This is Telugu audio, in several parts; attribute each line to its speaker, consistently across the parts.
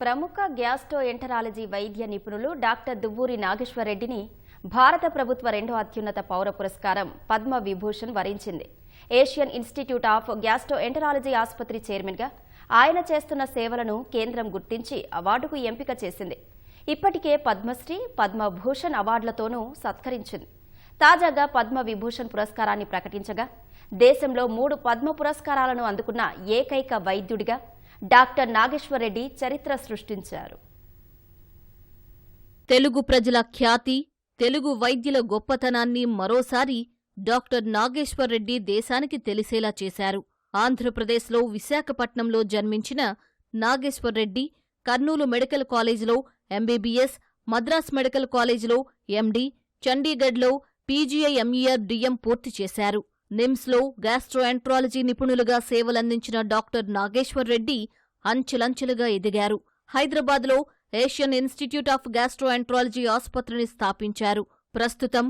Speaker 1: ప్రముఖ గ్యాస్ట్రోఎంటరాలజీ వైద్య నిపుణులు డాక్టర్ దువ్వూరి నాగేశ్వరరెడ్డిని భారత ప్రభుత్వ రెండో అత్యున్నత పౌర పురస్కారం పద్మ విభూషణ్ వరించింది. ఏషియన్ ఇన్స్టిట్యూట్ ఆఫ్ గ్యాస్ట్రోఎంటరాలజీ ఆసుపత్రి చైర్మన్గా ఆయన చేస్తున్న సేవలను కేంద్రం గుర్తించి అవార్డుకు ఎంపిక చేసింది. ఇప్పటికే పద్మశ్రీ, పద్మభూషణ్ అవార్డులతోనూ సత్కరించింది. తాజాగా పద్మ విభూషణ్ పురస్కారాన్ని ప్రకటించగా దేశంలో 3 పద్మ పురస్కారాలను అందుకున్న ఏకైక వైద్యుడిగా డాక్టర్ నాగేశ్వరరెడ్డి చరిత్ర సృష్టించారు.
Speaker 2: తెలుగు ప్రజల ఖ్యాతి, తెలుగు వైద్యుల గొప్పతనాన్ని మరోసారి డాక్టర్ నాగేశ్వరరెడ్డి దేశానికి తెలిసేలా చేశారు. ఆంధ్రప్రదేశ్లో విశాఖపట్నంలో జన్మించిన నాగేశ్వరరెడ్డి కర్నూలు మెడికల్ కాలేజీలో ఎంబీబీఎస్, మద్రాస్ మెడికల్ కాలేజీలో ఎండీ, చండీగఢ్లో పీజీఐఎంఈఆర్ డిఎం పూర్తి చేశారు. నిమ్స్లో గ్యాస్ట్రోఎంట్రాలజీ నిపుణులుగా సేవలందించిన డాక్టర్ నాగేశ్వరరెడ్డి అంచెలంచెలుగా ఎదిగారు. హైదరాబాద్లో ఏషియన్ ఇన్స్టిట్యూట్ ఆఫ్ గ్యాస్ట్రోఎంట్రాలజీ ఆసుపత్రిని స్థాపించారు. ప్రస్తుతం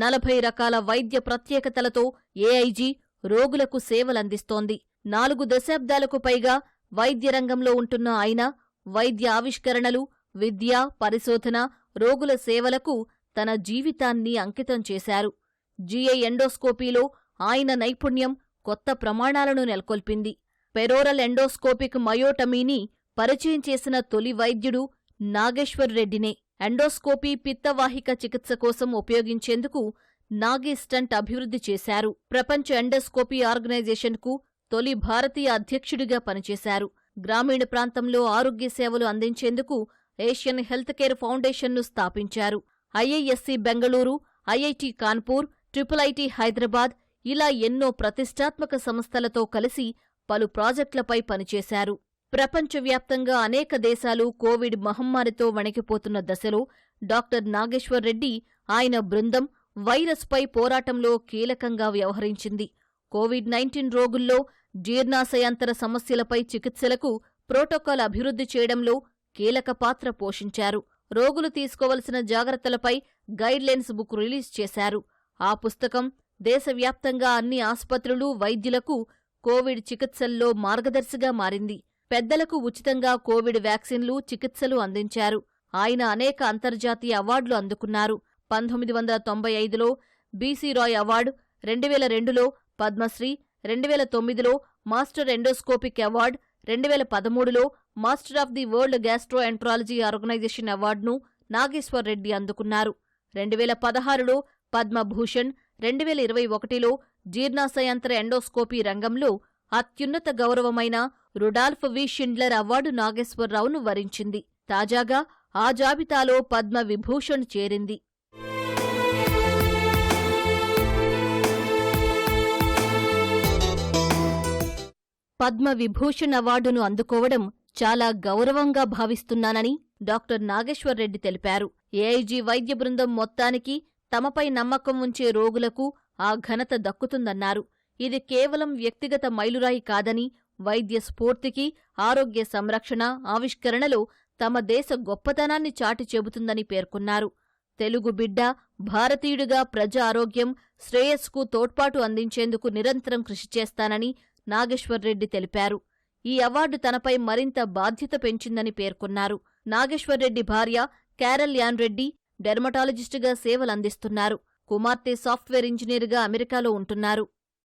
Speaker 2: 40 రకాల వైద్య ప్రత్యేకతలతో ఏఐజీ రోగులకు సేవలందిస్తోంది. 4 దశాబ్దాలకు పైగా వైద్య రంగంలో ఉంటున్న ఆయన వైద్య ఆవిష్కరణలు, విద్య, పరిశోధన, రోగుల సేవలకు తన జీవితాన్ని అంకితం చేశారు. జీఐ ఎండోస్కోపీలో ఆయన నైపుణ్యం కొత్త ప్రమాణాలను నెలకొల్పింది. పెరోరల్ ఎండోస్కోపిక్ మయోటమీని పరిచయం చేసిన తొలి వైద్యుడు నాగేశ్వరరెడ్డినే. ఎండోస్కోపీ పిత్తవాహిక చికిత్స కోసం ఉపయోగించేందుకు నాగి స్టంట్ అభివృద్ధి చేశారు. ప్రపంచ ఎండోస్కోపీ ఆర్గనైజేషన్కు తొలి భారతీయ అధ్యక్షుడిగా పనిచేశారు. గ్రామీణ ప్రాంతంలో ఆరోగ్య సేవలు అందించేందుకు ఏషియన్ హెల్త్ కేర్ ఫౌండేషన్ను స్థాపించారు. ఐఐఎస్సి బెంగళూరు, ఐఐటి కాన్పూర్, ట్రిపుల్ఐటి హైదరాబాద్ ఇలా ఎన్నో ప్రతిష్టాత్మక సంస్థలతో కలిసి పలు ప్రాజెక్టులపై పనిచేశారు. ప్రపంచవ్యాప్తంగా అనేక దేశాలు కోవిడ్ మహమ్మారితో వణికిపోతున్న దశలో డాక్టర్ నాగేశ్వరరెడ్డి, ఆయన బృందం వైరస్పై పోరాటంలో కీలకంగా వ్యవహరించింది. కోవిడ్-19 రోగుల్లో జీర్ణాశయాంతర సమస్యలపై చికిత్సలకు ప్రోటోకాల్ అభివృద్ధి చేయడంలో కీలక పాత్ర పోషించారు. రోగులు తీసుకోవలసిన జాగ్రత్తలపై గైడ్లైన్స్ బుక్ రిలీజ్ చేశారు. ఆ పుస్తకం దేశవ్యాప్తంగా అన్ని ఆసుపత్రులు, వైద్యులకు కోవిడ్ చికిత్సల్లో మార్గదర్శిగా మారింది. పెద్దలకు ఉచితంగా కోవిడ్ వ్యాక్సిన్లు, చికిత్సలు అందించారు. ఆయన అనేక అంతర్జాతీయ అవార్డులు అందుకున్నారు. 1995లో బీసీ రాయ్ అవార్డు, 2002లో పద్మశ్రీ, 2009లో మాస్టర్ ఎండోస్కోపిక్ అవార్డు, 2013లో master of the world gastroenterology organisation అవార్డును నాగేశ్వరరెడ్డి అందుకున్నారు. 2016లో పద్మభూషణ్, 2021లో జీర్ణాశయాంతర ఎండోస్కోపీ రంగంలో అత్యున్నత గౌరవమైన రుడాల్ఫ్ వి షిండ్లర్ అవార్డు నాగేశ్వరరావును వరించింది. తాజాగా ఆ జాబితాలో పద్మ విభూషణ్ చేరింది. పద్మ విభూషణ్ అవార్డును అందుకోవడం చాలా గౌరవంగా భావిస్తున్నానని డాక్టర్ నాగేశ్వరరెడ్డి తెలిపారు. ఏఐజీ వైద్య బృందం మొత్తానికి తమపై నమ్మకం ఉంచే రోగులకు ఆ ఘనత దక్కుతుందన్నారు. ఇది కేవలం వ్యక్తిగత మైలురాయి కాదని, వైద్య స్ఫూర్తికి, ఆరోగ్య సంరక్షణ, ఆవిష్కరణలో తమ దేశ గొప్పతనాన్ని చాటి చెబుతుందని పేర్కొన్నారు. తెలుగు బిడ్డ, భారతీయుడిగా ప్రజా ఆరోగ్యం, శ్రేయస్సుకు తోడ్పాటు అందించేందుకు నిరంతరం కృషి చేస్తానని నాగేశ్వరరెడ్డి తెలిపారు. ఈ అవార్డు తనపై మరింత బాధ్యత పెంచిందని పేర్కొన్నారు. నాగేశ్వరరెడ్డి భార్య క్యారల్ యాన్ రెడ్డి డెర్మటాలజిస్టుగా సేవలందిస్తున్నారు. కుమార్తె సాఫ్ట్వేర్ ఇంజనీరుగా అమెరికాలో ఉంటున్నారు.